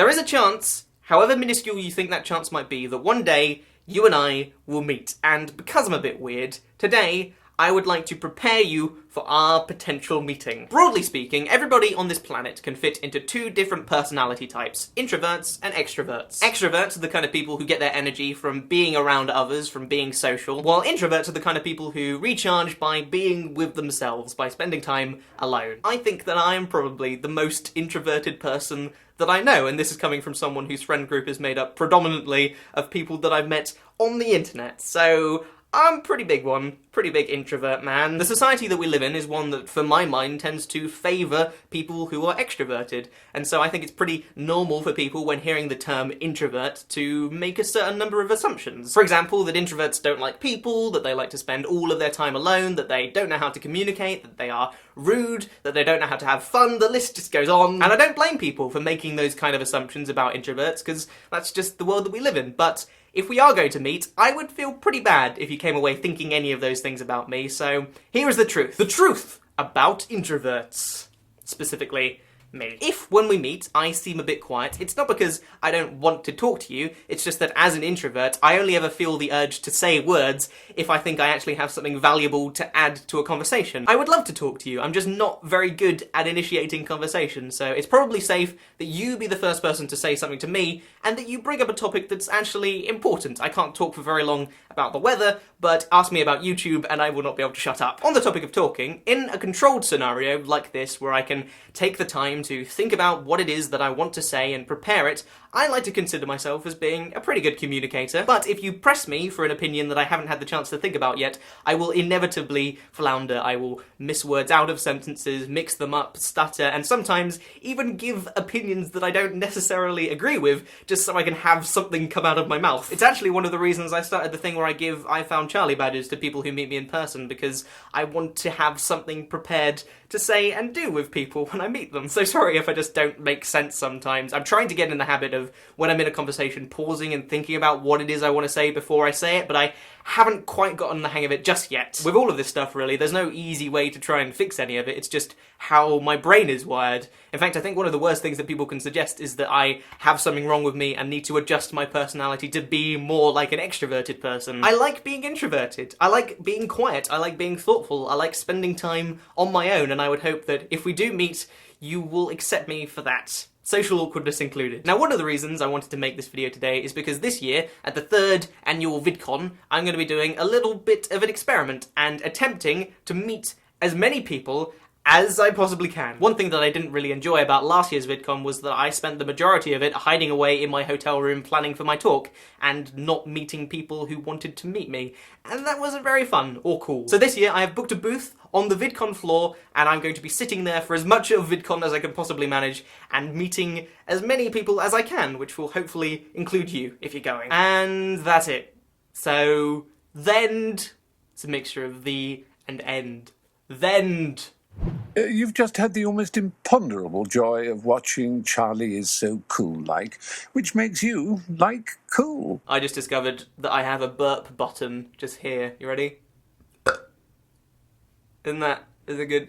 There is a chance, however minuscule you think that chance might be, that one day you and I will meet. And because I'm a bit weird, today I would like to prepare you for our potential meeting. Broadly speaking, everybody on this planet can fit into two different personality types, introverts and extroverts. Extroverts are the kind of people who get their energy from being around others, from being social, while introverts are the kind of people who recharge by being with themselves, by spending time alone. I think that I am probably the most introverted person that I know, and this is coming from someone whose friend group is made up predominantly of people that I've met on the internet, so I'm a pretty big one. Pretty big introvert man. The society that we live in is one that, for my mind, tends to favour people who are extroverted, and so I think it's pretty normal for people, when hearing the term introvert, to make a certain number of assumptions. For example, that introverts don't like people, that they like to spend all of their time alone, that they don't know how to communicate, that they are rude, that they don't know how to have fun, the list just goes on. And I don't blame people for making those kind of assumptions about introverts, because that's just the world that we live in. But if we are going to meet, I would feel pretty bad if you came away thinking any of those things about me, so here is the truth. The truth about introverts. Specifically, me. If, when we meet, I seem a bit quiet, it's not because I don't want to talk to you, it's just that as an introvert, I only ever feel the urge to say words if I think I actually have something valuable to add to a conversation. I would love to talk to you, I'm just not very good at initiating conversation, so it's probably safe that you be the first person to say something to me, and that you bring up a topic that's actually important. I can't talk for very long about the weather, but ask me about YouTube and I will not be able to shut up. On the topic of talking, in a controlled scenario like this, where I can take the time to think about what it is that I want to say and prepare it, I like to consider myself as being a pretty good communicator. But if you press me for an opinion that I haven't had the chance to think about yet, I will inevitably flounder. I will miss words out of sentences, mix them up, stutter, and sometimes even give opinions that I don't necessarily agree with, just so I can have something come out of my mouth. It's actually one of the reasons I started the thing where I give I Found Charlie badges to people who meet me in person, because I want to have something prepared to say and do with people when I meet them. So sorry if I just don't make sense sometimes. I'm trying to get in the habit of, when I'm in a conversation, pausing and thinking about what it is I want to say before I say it, but I haven't quite gotten the hang of it just yet. With all of this stuff, really, there's no easy way to try and fix any of it, it's just how my brain is wired. In fact, I think one of the worst things that people can suggest is that I have something wrong with me and need to adjust my personality to be more like an extroverted person. I like being introverted, I like being quiet, I like being thoughtful, I like spending time on my own, and I would hope that if we do meet, you will accept me for that. Social awkwardness included. Now, one of the reasons I wanted to make this video today is because this year, at the 3rd annual VidCon, I'm going to be doing a little bit of an experiment and attempting to meet as many people as I possibly can. One thing that I didn't really enjoy about last year's VidCon was that I spent the majority of it hiding away in my hotel room planning for my talk and not meeting people who wanted to meet me, and that wasn't very fun or cool. So this year I have booked a booth on the VidCon floor, and I'm going to be sitting there for as much of VidCon as I can possibly manage and meeting as many people as I can, which will hopefully include you if you're going. And that's it. So, thend. It's a mixture of the and end. Thend. You've just had the almost imponderable joy of watching Charlie Is So Cool Like, which makes you like cool. I just discovered that I have a burp button just here. You ready? Isn't it good?